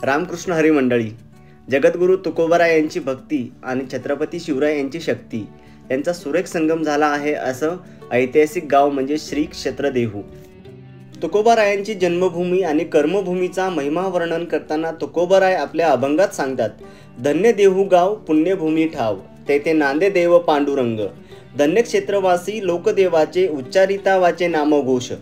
रामकृष्ण हरी मंडळी, जगद्गुरू तुकोबाराय यांची भक्ती आणि छत्रपती शिवराय यांची शक्ती यांचा सुरेख संगम झाला आहे असं ऐतिहासिक गाव म्हणजे श्री क्षेत्र देहू। तुकोबारायांची जन्मभूमी आणि कर्मभूमीचा महिमा वर्णन करताना तुकोबाराय आपल्या अभंगात सांगतात, धन्य देहू गाव पुण्यभूमी ठाव, तेथे नांदे देव पांडुरंग, धन्य क्षेत्रवासी लोकदेवाचे उच्चारिता वाचे नामघोष।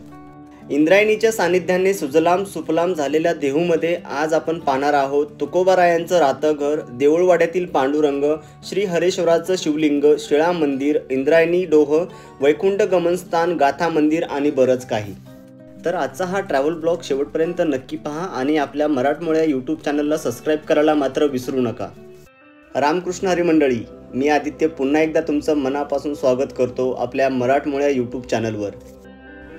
इंद्रायणीच्या सानिध्याने सुजलाम सुफलाम झालेल्या देहूमध्ये आज आपण पाहणार आहोत तुकोबारायांचं राहतं घर, देऊळवाड्यातील पांडुरंग, श्री हरेश्वराचं शिवलिंग, शिळा मंदिर, इंद्रायणी डोह, वैकुंठ गमनस्थान, गाथा मंदिर आणि बरंच काही। तर आजचा हा ट्रॅव्हल ब्लॉग शेवटपर्यंत नक्की पहा आणि आपल्या मराठमोळ्या यूट्यूब चॅनलला सबस्क्राईब करायला मात्र विसरू नका। रामकृष्ण हरी मंडळी, मी आदित्य पुन्हा एकदा तुमचं मनापासून स्वागत करतो आपल्या मराठमोळ्या यूट्यूब चॅनलवर।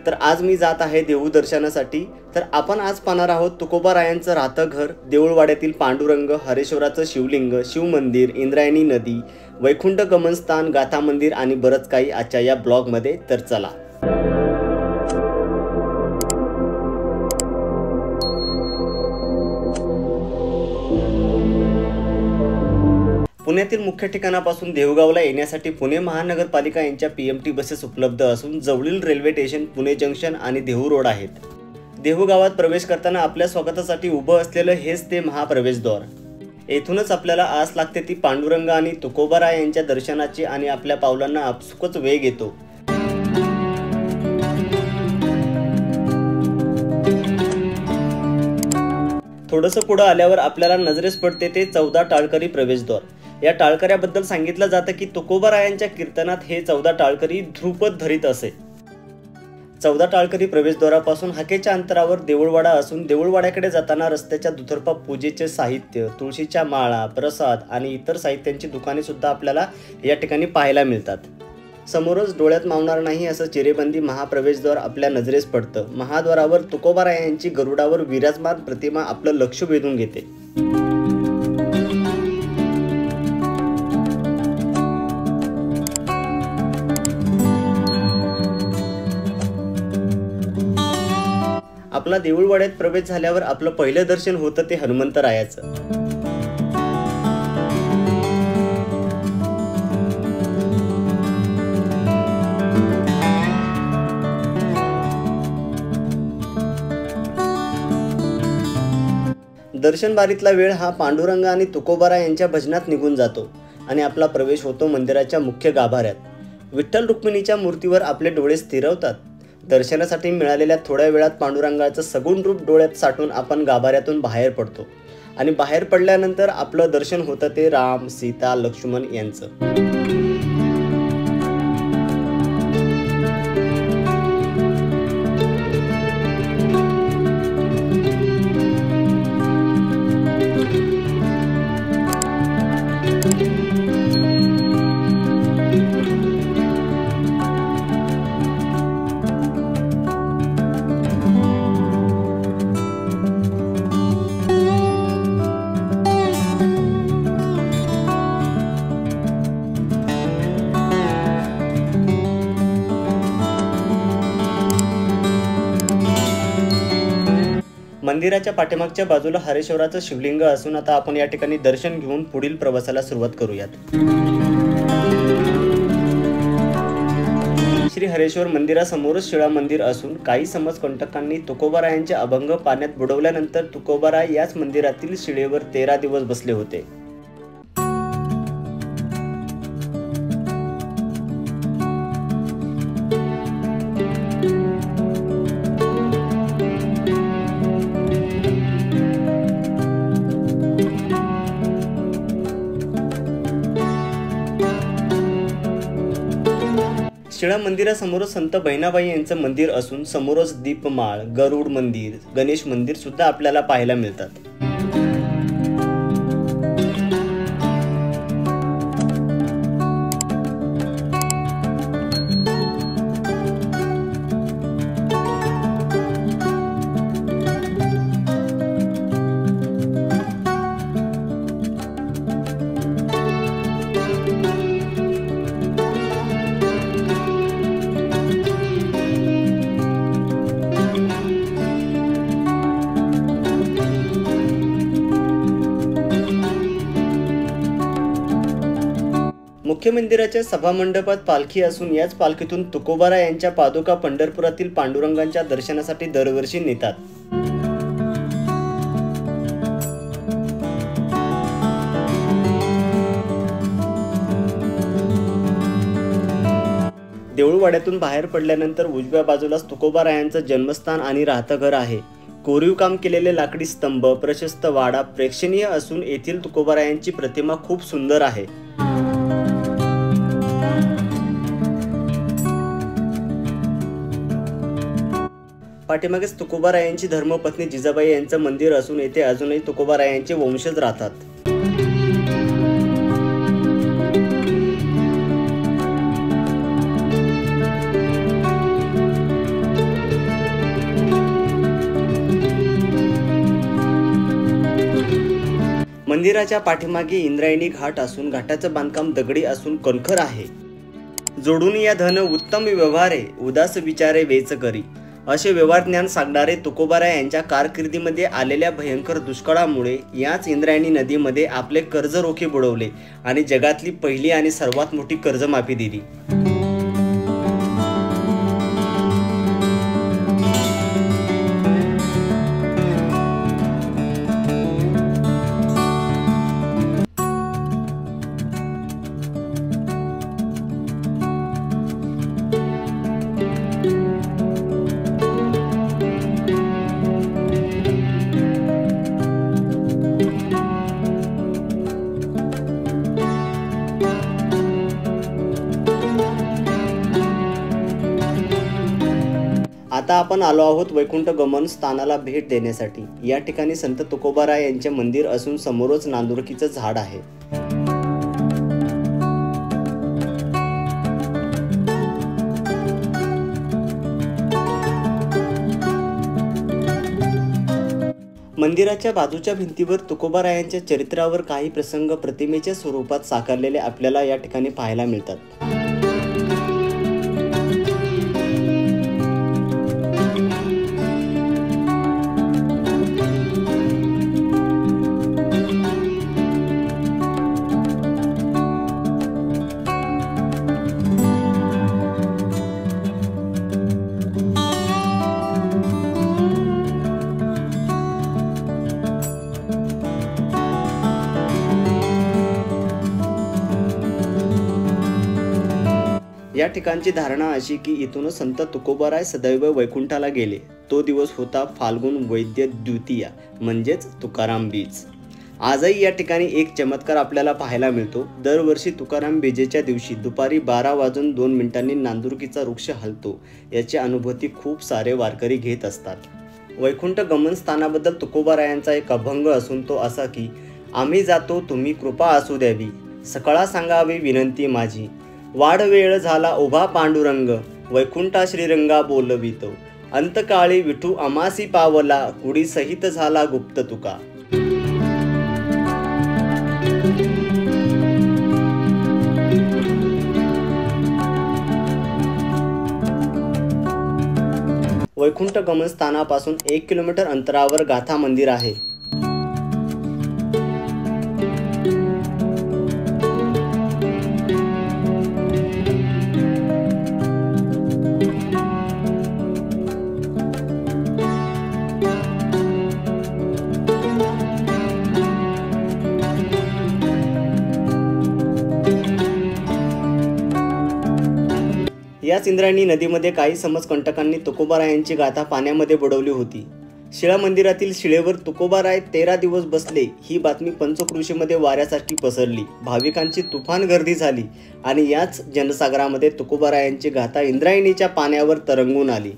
तर आज मी जात आहे देहू दर्शनासाठी। तर आपण आज पाहणार आहोत तुकोबारायांचं राहतं घर, देऊळवाड्यातील पांडुरंग, हरेश्वराचं शिवलिंग, शिवमंदिर, इंद्रायणी नदी, वैकुंठ गमनस्थान, गाथा मंदिर आणि बरंच काही आजच्या या ब्लॉगमध्ये। तर चला। पुण्यातील मुख्य ठिकाणापासून देहूगावला येण्यासाठी पुणे महानगरपालिका यांच्या PMT बसेस उपलब्ध असून जवळील रेल्वे स्टेशन पुणे जंक्शन आणि देहू रोड आहेत। देहू गावात प्रवेश करताना आपल्या स्वागतासाठी उभं असलेलं हेच ते महाप्रवेशद्वार। येथूनच आपल्याला आस लागते ती पांडुरंग आणि तुकोबाराय यांच्या दर्शनाची आणि आपल्या पावलांना आपसुकच वेग येतो। थोडंसं पुढं आल्यावर आपल्याला नजरेस पडते ते 14 टाळकरी प्रवेशद्वार। या टाळकऱ्याबद्दल सांगितलं जातं की तुकोबारायांच्या कीर्तनात हे 14 टाळकरी ध्रुपद धरीत असे। 14 टाळकरी प्रवेशद्वारापासून हाकेच्या अंतरावर देऊळवाडा असून देऊळवाड्याकडे जाताना रस्त्याच्या दुतर्फा पूजेचे साहित्य, तुळशीच्या माळा, प्रसाद आणि इतर साहित्यांची दुकाने सुद्धा आपल्याला या ठिकाणी पाहायला मिळतात। समोरच डोळ्यात मावणार नाही असं चिरेबंदी महाप्रवेशद्वार आपल्या नजरेस पडतं। महाद्वारावर तुकोबारायांची गरुडावर विराजमान प्रतिमा आपलं लक्ष वेधून घेते। आपला देऊळवाड्यात प्रवेश झाल्यावर आपलं पहिलं दर्शन होतं ते हनुमंतरायाचं। दर्शन बारीतला वेळ हा पांडुरंग आणि तुकोबाराय यांच्या भजनात निघून जातो आणि आपला प्रवेश होतो मंदिराच्या मुख्य गाभाऱ्यात। विठ्ठल रुक्मिणीच्या मूर्तीवर आपले डोळे स्थिरवतात। दर्शनासाठी मिळालेल्या थोड्या वेळात पांडुरंगाचं सगुण रूप डोळ्यात साठवून आपण गाभाऱ्यातून बाहेर पडतो आणि बाहेर पडल्यानंतर आपलं दर्शन होतं ते राम, सीता, लक्ष्मण यांचं। मंदिराच्या पाठीमागच्या बाजूला हरेश्वराचं शिवलिंग असून आता आपण या ठिकाणी दर्शन घेऊन पुढील प्रवासाला सुरुवात करूयात। श्री हरेश्वर मंदिरासमोरच शिळा मंदिर असून काही समाजकंटकांनी तुकोबारायांचे अभंग पाण्यात बुडवल्यानंतर तुकोबाराय याच मंदिरातील शिळेवर 13 दिवस बसले होते। शिळा मंदिरासमोरच संत बहिणाबाई यांचं मंदिर असून समोरच दीपमाळ, गरुड मंदिर, गणेश मंदिर सुद्धा आपल्याला पाहायला मिळतात। मुख्य मंदिराच्या सभामंडपात पालखी असून याच पालखीतून तुकोबाराय यांच्या पादुका पंढरपुरातील पांडुरंगांच्या दर्शनासाठी दरवर्षी नेतात. देऊळवाड्यातून बाहेर पडल्यानंतर उजव्या बाजूलाच तुकोबारायांचं जन्मस्थान आणि राहतं घर आहे. कोरीव काम केलेले लाकडी स्तंभ, प्रशस्त वाडा प्रेक्षणीय असून येथील तुकोबारायांची प्रतिमा खूप सुंदर आहे. पाठीमागेच तुकोबारायांची धर्मपत्नी जिजाबाई यांचं मंदिर असून येथे अजूनही तुकोबारायांचे वंशज राहतात. मंदिराच्या पाठीमागे इंद्रायणी घाट असून घाटाचं बांधकाम दगडी असून कणखर आहे. जोडून या धन उत्तम व्यवहारे उदास विचारे वेच करी असे व्यवहार ज्ञान सांगणारे तुकोबाराय यांच्या कारकिर्दीमध्ये आलेल्या भयंकर दुष्काळामुळे याच इंद्रायणी नदीमध्ये आपले कर्ज रोखे बुडवले आणि जगातली पहिली आणि सर्वात मोठी कर्जमाफी दिली. आता आपण आलो आहोत वैकुंठ गमन स्थानाला भेट देण्यासाठी. या ठिकाणी संत तुकोबाराय यांचे मंदिर असून समोरच नांदुरकीचं झाड आहे. मंदिराच्या बाजूच्या भिंतीवर तुकोबारायांच्या चरित्रावर काही प्रसंग प्रतिमेच्या स्वरूपात साकारलेले आपल्याला या ठिकाणी पाहायला मिळतात. या ठिकाणची धारणा अशी की इथूनच संत तुकोबाराय सदैव वैकुंठाला गेले. तो दिवस होता फाल्गुन वैद्य द्वितीया म्हणजेच तुकाराम बीज. आजही या ठिकाणी एक चमत्कार आपल्याला पाहायला मिळतो. दरवर्षी तुकाराम बीजेच्या दिवशी दुपारी 12:02 नांदुरकीचा वृक्ष हलतो. याची अनुभूती खूप सारे वारकरी घेत असतात. वैकुंठ गमन स्थानाबद्दल तुकोबारायांचा एक अभंग असून तो असा की आम्ही जातो तुम्ही कृपा असू द्यावी, सकळा सांगावी विनंती माझी, वाढ वेळ झाला उभा पांडुरंग, वैकुंठा श्रीरंगा बोलवितो, अंतकाळी विठू अमासी पावला, कुडी सहित झाला गुप्त तुका. वैकुंठ गमन स्थानापासून 1 किलोमीटर अंतरावर गाथा मंदिर आहे. याच इंद्रायणी नदीमध्ये काही समजकंटकांनी तुकोबारायांची गाथा पाण्यामध्ये बुडवली होती. शिळा मंदिरातील शिळेवर तुकोबाराय 13 दिवस बसले ही बातमी पंचक्रोशीमध्ये वाऱ्यासारखी पसरली. भाविकांची तुफान गर्दी झाली आणि याच जनसागरामध्ये तुकोबारायांची गाथा इंद्रायणीच्या पाण्यावर तरंगून आली.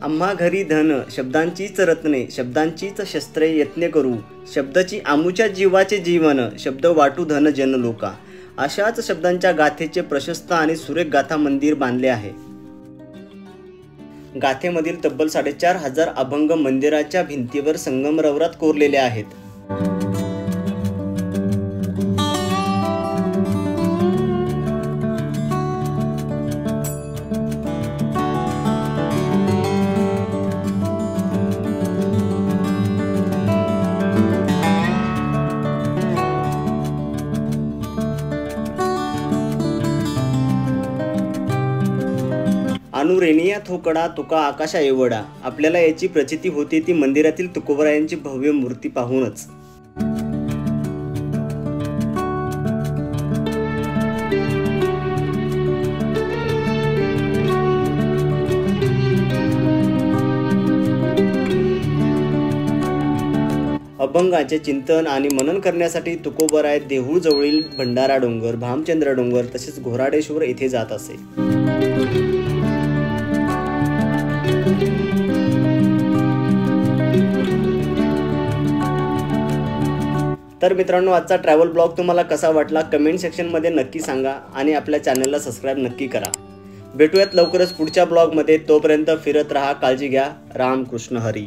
आम्हा घरी धन शब्दांचीच रत्ने, शब्दांचीच शस्त्रे यत्न करू, शब्दाची आमुच्या जीवाचे जीवन, शब्द वाटू धन जन लोका. अशाच शब्दांच्या गाथेचे प्रशस्त आणि सुरेख गाथा मंदिर बांधले आहे. गाथेमधील तब्बल 4500 अभंग मंदिराच्या भिंतीवर संगमरवरात कोरलेले आहेत. रेनिया थोकडा तुका आकाशा एवढा, आपल्याला याची प्रचिती होते ती मंदिरातील तुकोबरायांची भव्य मूर्ती पाहूनच. अभंगाचे चिंतन आणि मनन करण्यासाठी तुकोबराय देहू जवळील भंडारा डोंगर, भामचंद्र डोंगर तसेच घोराडेश्वर येथे जात असे. तर मित्रांनो, आजचा ट्रॅव्हल ब्लॉग तुम्हाला कसा वाटला कमेंट सेक्शनमध्ये नक्की सांगा आणि आपल्या चॅनलला सबस्क्राईब नक्की करा. भेटूयात लवकरच पुढच्या ब्लॉगमध्ये. तोपर्यंत फिरत राहा, काळजी घ्या. राम कृष्ण हरी.